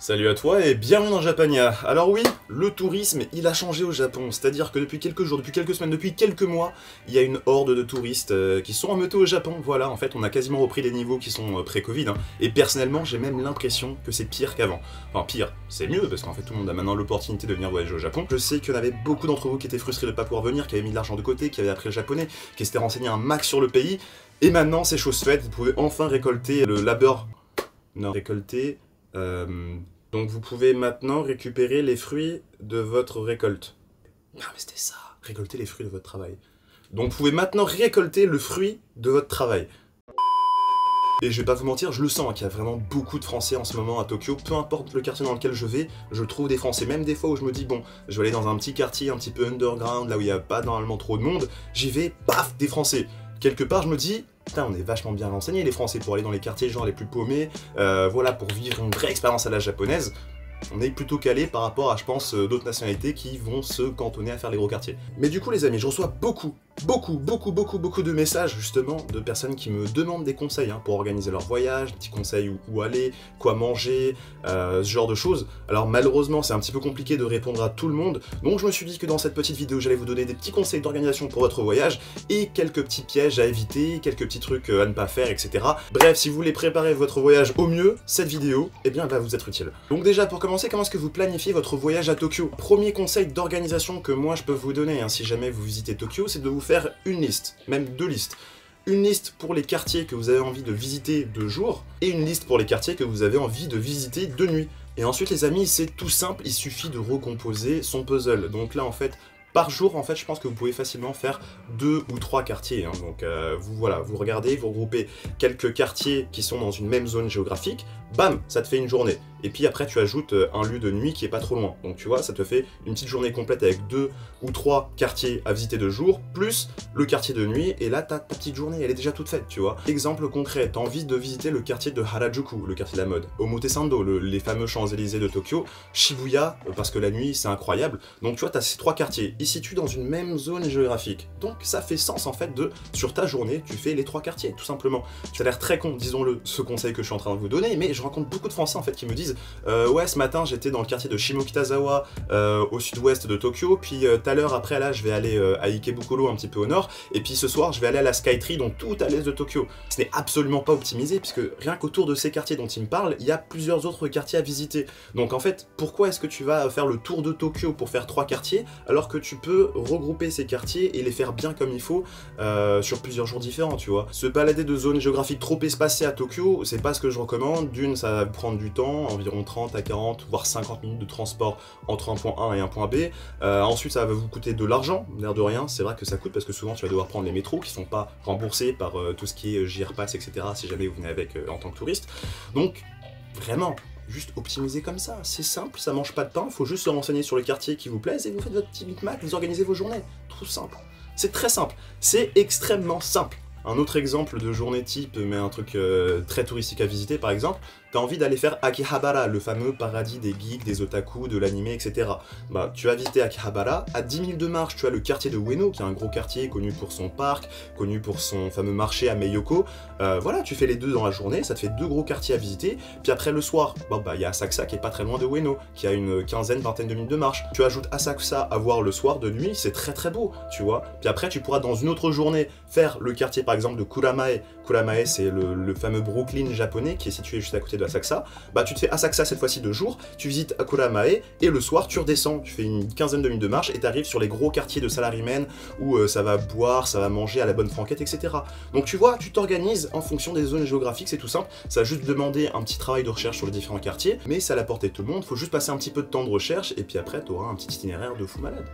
Salut à toi et bienvenue dans Japania. Alors oui, le tourisme, il a changé au Japon, c'est-à-dire que depuis quelques jours, depuis quelques semaines, depuis quelques mois, il y a une horde de touristes qui sont emmenés au Japon. Voilà, en fait, on a quasiment repris les niveaux qui sont pré-Covid, hein. Et personnellement, j'ai même l'impression que c'est pire qu'avant. Enfin pire, c'est mieux, parce qu'en fait, tout le monde a maintenant l'opportunité de venir voyager au Japon. Je sais qu'il y en avait beaucoup d'entre vous qui étaient frustrés de ne pas pouvoir venir, qui avaient mis de l'argent de côté, qui avaient appris le japonais, qui s'étaient renseignés un max sur le pays. Et maintenant, c'est chose faite, vous pouvez enfin récolter le labeur... Non, récolter... Donc vous pouvez maintenant récupérer les fruits de votre récolte. Non mais c'était ça, récolter les fruits de votre travail. Donc vous pouvez maintenant récolter le fruit de votre travail. Et je vais pas vous mentir, je le sens qu'il y a vraiment beaucoup de Français en ce moment à Tokyo. Peu importe le quartier dans lequel je vais, je trouve des Français. Même des fois où je me dis, bon, je vais aller dans un petit quartier un petit peu underground, là où il n'y a pas normalement trop de monde, j'y vais, paf, des Français. Quelque part, je me dis, putain, on est vachement bien renseignés, les Français, pour aller dans les quartiers genre les plus paumés, voilà, pour vivre une vraie expérience à la japonaise. On est plutôt calé par rapport à, je pense, d'autres nationalités qui vont se cantonner à faire les gros quartiers. Mais du coup, les amis, je reçois beaucoup de messages, justement, de personnes qui me demandent des conseils hein, pour organiser leur voyage, des petits conseils où aller, quoi manger, ce genre de choses. Alors malheureusement, c'est un petit peu compliqué de répondre à tout le monde, donc je me suis dit que dans cette petite vidéo, j'allais vous donner des petits conseils d'organisation pour votre voyage, et quelques petits pièges à éviter, quelques petits trucs à ne pas faire, etc. Bref, si vous voulez préparer votre voyage au mieux, cette vidéo, eh bien, va vous être utile. Donc déjà, pour commencer, comment est-ce que vous planifiez votre voyage à Tokyo? Premier conseil d'organisation que moi je peux vous donner, hein, si jamais vous visitez Tokyo, c'est de vous faire une liste, même deux listes. Une liste pour les quartiers que vous avez envie de visiter de jour, et une liste pour les quartiers que vous avez envie de visiter de nuit. Et ensuite les amis, c'est tout simple, il suffit de recomposer son puzzle. Donc là en fait, par jour, en fait, je pense que vous pouvez facilement faire 2 ou 3 quartiers. Hein. Donc, voilà, vous regardez, vous regroupez quelques quartiers qui sont dans une même zone géographique. Bam, ça te fait une journée. Et puis après, tu ajoutes un lieu de nuit qui est pas trop loin. Donc, tu vois, ça te fait une petite journée complète avec 2 ou 3 quartiers à visiter de jour, plus le quartier de nuit. Et là, ta petite journée, elle est déjà toute faite, tu vois. Exemple concret, tu as envie de visiter le quartier de Harajuku, le quartier de la mode. Omotesando, les fameux Champs-Élysées de Tokyo. Shibuya, parce que la nuit, c'est incroyable. Donc, tu vois, tu as ces 3 quartiers. Ils se situent dans une même zone géographique. Donc ça fait sens en fait de, sur ta journée, tu fais les 3 quartiers, tout simplement. Ça a l'air très con, disons-le, ce conseil que je suis en train de vous donner, mais je rencontre beaucoup de Français en fait qui me disent ouais, ce matin j'étais dans le quartier de Shimokitazawa, au sud-ouest de Tokyo, puis tout à l'heure après là je vais aller à Ikebukuro un petit peu au nord, et puis ce soir je vais aller à la Skytree, donc tout à l'est de Tokyo. Ce n'est absolument pas optimisé, puisque rien qu'autour de ces quartiers dont il me parle, il y a plusieurs autres quartiers à visiter. Donc en fait, pourquoi est-ce que tu vas faire le tour de Tokyo pour faire 3 quartiers, alors que tu peux regrouper ces quartiers et les faire bien comme il faut sur plusieurs jours différents, tu vois. Se balader de zones géographiques trop espacées à Tokyo, c'est pas ce que je recommande. D'une, ça va prendre du temps, environ 30 à 40, voire 50 minutes de transport entre un point A et un point B. Ensuite, ça va vous coûter de l'argent, l'air de rien, c'est vrai que ça coûte parce que souvent tu vas devoir prendre les métros qui sont pas remboursés par tout ce qui est JR Pass, etc. si jamais vous venez avec en tant que touriste. Donc, vraiment, juste optimiser comme ça, c'est simple, ça mange pas de pain, faut juste se renseigner sur les quartiers qui vous plaisent et vous faites votre petit micmac, vous organisez vos journées. Tout simple. C'est très simple. C'est extrêmement simple. Un autre exemple de journée type, mais un truc très touristique à visiter par exemple, t'as envie d'aller faire Akihabara, le fameux paradis des geeks, des otaku, de l'anime, etc. Bah, tu vas visiter Akihabara, à 10 minutes de marche, tu as le quartier de Ueno, qui est un gros quartier connu pour son parc, connu pour son fameux marché à Meiyoko. Voilà, tu fais les deux dans la journée, ça te fait 2 gros quartiers à visiter, puis après le soir, bon, bah, y a Asakusa qui est pas très loin de Ueno, qui a une vingtaine de minutes de marche. Tu ajoutes Asakusa à voir le soir de nuit, c'est très très beau, tu vois. Puis après, tu pourras dans une autre journée faire le quartier par exemple de Kuramae. Kuramae, c'est le fameux Brooklyn japonais qui est situé juste à côté de Asakusa. Bah, tu te fais Asakusa cette fois-ci de jour, tu visites Kuramae, et le soir, tu redescends, tu fais une quinzaine de minutes de marche, et tu arrives sur les gros quartiers de salarymen où ça va boire, ça va manger à la bonne franquette, etc. Donc tu vois, tu t'organises en fonction des zones géographiques, c'est tout simple, ça va juste demander un petit travail de recherche sur les différents quartiers, mais c'est à la portée de tout le monde, faut juste passer un petit peu de temps de recherche, et puis après, tu auras un petit itinéraire de fou malade.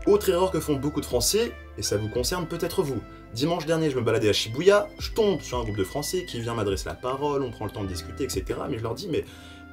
Autre erreur que font beaucoup de Français, et ça vous concerne peut-être vous. Dimanche dernier, je me baladais à Shibuya, je tombe sur un groupe de Français qui vient m'adresser la parole, on prend le temps de discuter, etc. Mais je leur dis, mais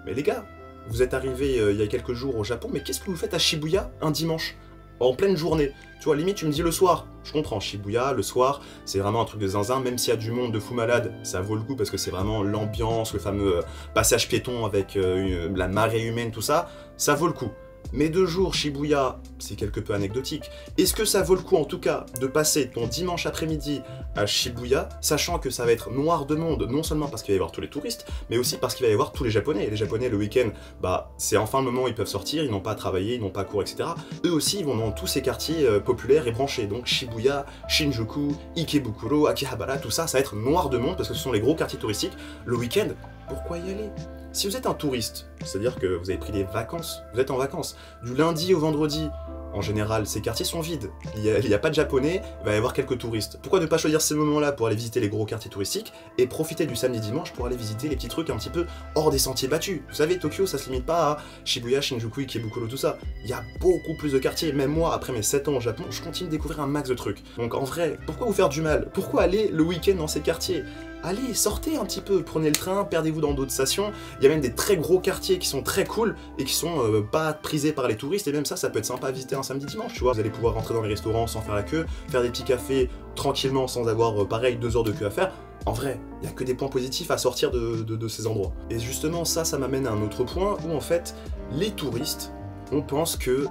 les gars, vous êtes arrivés il y a quelques jours au Japon, mais qu'est-ce que vous faites à Shibuya un dimanche? En pleine journée. Tu vois, limite, tu me dis le soir. Je comprends, Shibuya, le soir, c'est vraiment un truc de zinzin, même s'il y a du monde de fou malade, ça vaut le coup parce que c'est vraiment l'ambiance, le fameux passage piéton avec la marée humaine, tout ça, ça vaut le coup. Mais 2 jours Shibuya, c'est quelque peu anecdotique. Est-ce que ça vaut le coup en tout cas de passer ton dimanche après-midi à Shibuya, sachant que ça va être noir de monde, non seulement parce qu'il va y avoir tous les touristes, mais aussi parce qu'il va y avoir tous les Japonais. Et les Japonais le week-end, bah c'est enfin le moment où ils peuvent sortir, ils n'ont pas à travailler, ils n'ont pas à cours, etc. Eux aussi, ils vont dans tous ces quartiers populaires et branchés. Donc Shibuya, Shinjuku, Ikebukuro, Akihabara, tout ça, ça va être noir de monde parce que ce sont les gros quartiers touristiques. Le week-end, pourquoi y aller ? Si vous êtes un touriste, c'est-à-dire que vous avez pris des vacances, vous êtes en vacances, du lundi au vendredi, en général, ces quartiers sont vides. Il n'y a pas de Japonais, il va y avoir quelques touristes. Pourquoi ne pas choisir ces moments-là pour aller visiter les gros quartiers touristiques et profiter du samedi-dimanche pour aller visiter les petits trucs un petit peu hors des sentiers battus. Vous savez, Tokyo, ça se limite pas à Shibuya, Shinjuku, Ikebukuro, tout ça. Il y a beaucoup plus de quartiers. Même moi, après mes 7 ans au Japon, je continue de découvrir un max de trucs. Donc en vrai, pourquoi vous faire du mal? Pourquoi aller le week-end dans ces quartiers? Allez, sortez un petit peu, prenez le train, perdez-vous dans d'autres stations. Il y a même des très gros quartiers qui sont très cool et qui sont pas prisés par les touristes. Et même ça peut être sympa à visiter un samedi-dimanche, tu vois. Vous allez pouvoir rentrer dans les restaurants sans faire la queue, faire des petits cafés tranquillement sans avoir, pareil, 2 heures de queue à faire. En vrai, il n'y a que des points positifs à sortir de ces endroits. Et justement, ça m'amène à un autre point où en fait, les touristes, on pense que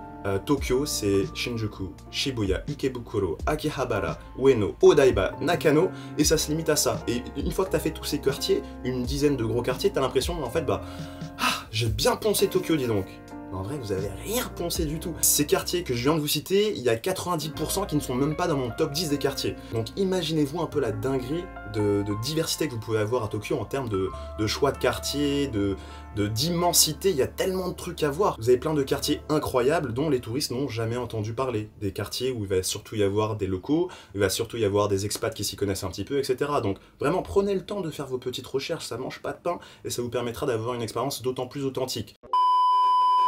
Tokyo, c'est Shinjuku, Shibuya, Ikebukuro, Akihabara, Ueno, Odaiba, Nakano, et ça se limite à ça. Et une fois que t'as fait tous ces quartiers, une dizaine de gros quartiers, t'as l'impression, en fait, j'ai bien poncé Tokyo, dis donc. Mais en vrai, vous avez rien poncé du tout. Ces quartiers que je viens de vous citer, il y a 90% qui ne sont même pas dans mon top 10 des quartiers. Donc imaginez-vous un peu la dinguerie de diversité que vous pouvez avoir à Tokyo en termes de choix de quartiers, d'immensité. Il y a tellement de trucs à voir. Vous avez plein de quartiers incroyables dont les touristes n'ont jamais entendu parler. Des quartiers où il va surtout y avoir des locaux, il va surtout y avoir des expats qui s'y connaissent un petit peu, etc. Donc vraiment, prenez le temps de faire vos petites recherches, ça mange pas de pain et ça vous permettra d'avoir une expérience d'autant plus authentique.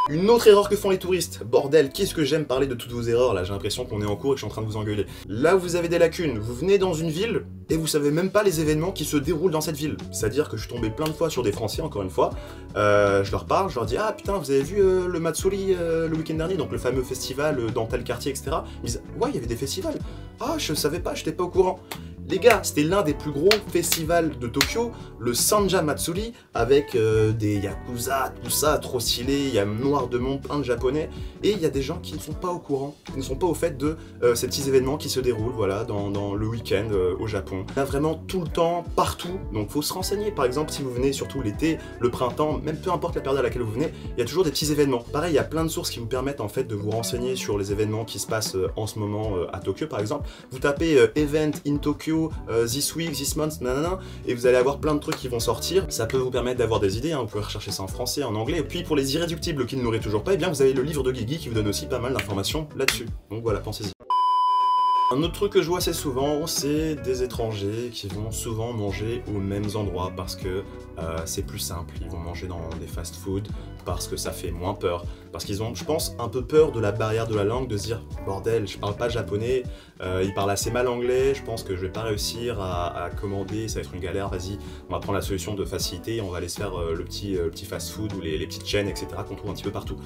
Une autre erreur que font les touristes. Bordel, qu'est-ce que j'aime parler de toutes vos erreurs là, j'ai l'impression qu'on est en cours et que je suis en train de vous engueuler. Là vous avez des lacunes, vous venez dans une ville et vous savez même pas les événements qui se déroulent dans cette ville. C'est-à-dire que je suis tombé plein de fois sur des Français, encore une fois, je leur parle, je leur dis ah putain vous avez vu le Matsuri le week-end dernier, donc le fameux festival dans tel quartier, etc. Ils disent ouais il y avait des festivals. Ah je savais pas, j'étais pas au courant. Les gars, c'était l'un des plus gros festivals de Tokyo, le Sanja Matsuri, avec des yakuza, tout ça, trop stylé, il y a noir de monde, plein de japonais, et il y a des gens qui ne sont pas au courant, qui ne sont pas au fait de ces petits événements qui se déroulent, voilà, dans le week-end au Japon. Il y a vraiment tout le temps, partout, donc faut se renseigner. Par exemple, si vous venez surtout l'été, le printemps, même peu importe la période à laquelle vous venez, il y a toujours des petits événements. Pareil, il y a plein de sources qui vous permettent en fait de vous renseigner sur les événements qui se passent en ce moment à Tokyo, par exemple. Vous tapez Event in Tokyo, this week, this month, nanana, et vous allez avoir plein de trucs qui vont sortir. Ça peut vous permettre d'avoir des idées, hein. Vous pouvez rechercher ça en français, en anglais. Et puis pour les irréductibles qui ne l'auraient toujours pas, eh bien vous avez le livre de Guigui qui vous donne aussi pas mal d'informations là-dessus. Donc voilà, pensez-y. Un autre truc que je vois assez souvent, c'est des étrangers qui vont souvent manger aux mêmes endroits parce que c'est plus simple. Ils vont manger dans des fast-food parce que ça fait moins peur. Parce qu'ils ont, je pense, un peu peur de la barrière de la langue, de se dire « Bordel, je parle pas japonais, ils parlent assez mal anglais, je pense que je vais pas réussir à commander, ça va être une galère, vas-y, on va prendre la solution de facilité et on va aller se faire le petit fast-food ou les petites chaînes, etc. qu'on trouve un petit peu partout. »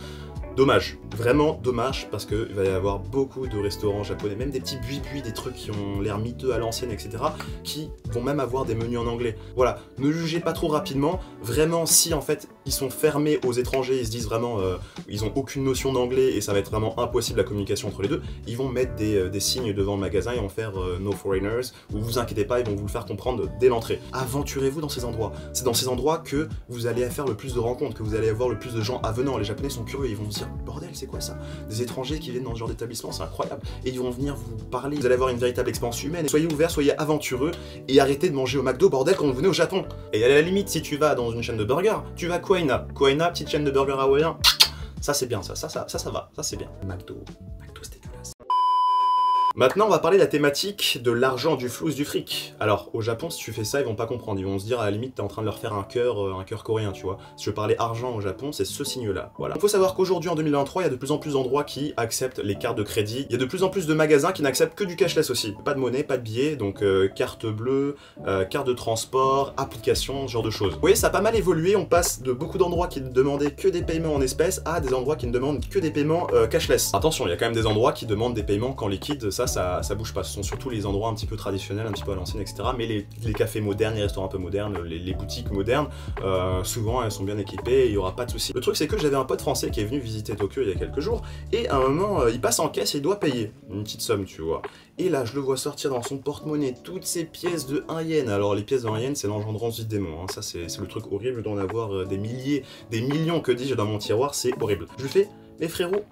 Dommage, vraiment dommage, parce qu'il va y avoir beaucoup de restaurants japonais, même des petits buis-buis, des trucs qui ont l'air miteux à l'ancienne, etc., qui vont même avoir des menus en anglais. Voilà, ne jugez pas trop rapidement, vraiment si en fait ils sont fermés aux étrangers, ils se disent vraiment, ils ont aucune notion d'anglais et ça va être vraiment impossible la communication entre les deux, ils vont mettre des signes devant le magasin, ils vont faire no foreigners, ou vous inquiétez pas, ils vont vous le faire comprendre dès l'entrée. Aventurez-vous dans ces endroits, c'est dans ces endroits que vous allez faire le plus de rencontres, que vous allez avoir le plus de gens avenants. Les Japonais sont curieux, ils vont se dire bordel, c'est quoi ça? Des étrangers qui viennent dans ce genre d'établissement, c'est incroyable. Et ils vont venir vous parler, vous allez avoir une véritable expérience humaine. Soyez ouverts, soyez aventureux et arrêtez de manger au McDo, bordel, quand vous venez au Japon. Et à la limite, si tu vas dans une chaîne de burgers, tu vas à Koina. Koina, petite chaîne de burgers hawaïen, ça c'est bien, ça va, ça c'est bien. McDo, c'est dégueulasse. Maintenant, on va parler de la thématique de l'argent, du flouze, du fric. Alors, au Japon, si tu fais ça, ils vont pas comprendre. Ils vont se dire, à la limite, t'es en train de leur faire un cœur coréen, tu vois. Si je parlais argent au Japon, c'est ce signe-là. Voilà. Il faut savoir qu'aujourd'hui, en 2023, il y a de plus en plus d'endroits qui acceptent les cartes de crédit. Il y a de plus en plus de magasins qui n'acceptent que du cashless aussi. Pas de monnaie, pas de billets, donc carte bleue, carte de transport, application, ce genre de choses. Vous voyez, ça a pas mal évolué. On passe de beaucoup d'endroits qui ne demandaient que des paiements en espèces à des endroits qui ne demandent que des paiements cashless. Attention, il y a quand même des endroits qui demandent des paiements qu'en liquide, ça ça bouge pas. Ce sont surtout les endroits un petit peu traditionnels, un petit peu à l'ancienne, etc. Mais les cafés modernes, les restaurants un peu modernes, les boutiques modernes, souvent elles sont bien équipées et il y aura pas de souci. Le truc c'est que j'avais un pote français qui est venu visiter Tokyo il y a quelques jours et à un moment il passe en caisse et il doit payer une petite somme, tu vois. Et là je le vois sortir dans son porte-monnaie toutes ces pièces de 1 yen. Alors les pièces de 1 yen c'est l'engendrance du démon, hein. Ça c'est le truc horrible d'en avoir des milliers, des millions que dis-je dans mon tiroir, c'est horrible. Je lui fais, mais frérot,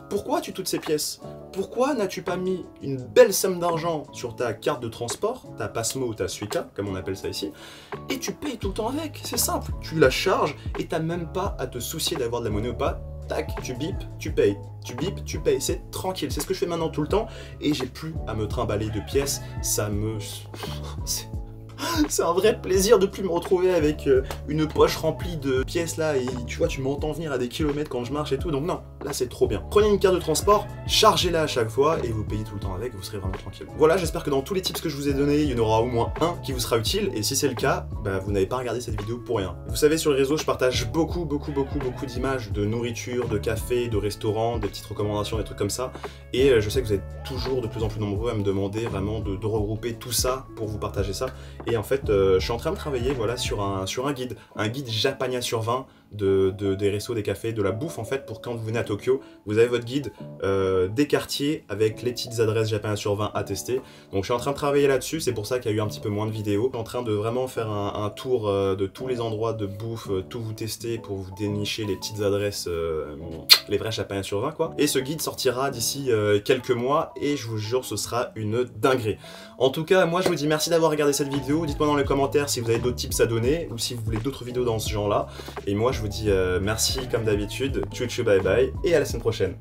pourquoi as-tu toutes ces pièces? Pourquoi n'as-tu pas mis une belle somme d'argent sur ta carte de transport, ta Pasmo ou ta Suica, comme on appelle ça ici, et tu payes tout le temps avec? C'est simple, tu la charges et t'as même pas à te soucier d'avoir de la monnaie ou pas. Tac, tu bipes, tu payes. Tu bipes, tu payes. C'est tranquille. C'est ce que je fais maintenant tout le temps et j'ai plus à me trimballer de pièces. Ça me... C'est un vrai plaisir de plus me retrouver avec une poche remplie de pièces là et tu vois, tu m'entends venir à des kilomètres quand je marche et tout, donc non, là c'est trop bien. Prenez une carte de transport, chargez-la à chaque fois et vous payez tout le temps avec, vous serez vraiment tranquille. Voilà, j'espère que dans tous les tips que je vous ai donnés, il y en aura au moins un qui vous sera utile et si c'est le cas, bah, vous n'avez pas regardé cette vidéo pour rien. Vous savez, sur les réseaux, je partage beaucoup d'images de nourriture, de café, de restaurants, des petites recommandations, des trucs comme ça et je sais que vous êtes toujours de plus en plus nombreux à me demander vraiment de regrouper tout ça pour vous partager ça. Et en fait, je suis en train de travailler voilà, sur un guide Japania sur 20 des restos, des cafés, de la bouffe en fait, pour quand vous venez à Tokyo, vous avez votre guide des quartiers avec les petites adresses Japania sur 20 à tester. Donc je suis en train de travailler là-dessus, c'est pour ça qu'il y a eu un petit peu moins de vidéos. Je suis en train de vraiment faire un tour de tous les endroits de bouffe, tout vous tester pour vous dénicher les petites adresses, les vrais Japania sur 20 quoi. Et ce guide sortira d'ici quelques mois et je vous jure ce sera une dinguerie. En tout cas, moi je vous dis merci d'avoir regardé cette vidéo, dites-moi dans les commentaires si vous avez d'autres tips à donner ou si vous voulez d'autres vidéos dans ce genre là. Et moi je vous dis merci comme d'habitude, tchou tchou bye bye et à la semaine prochaine.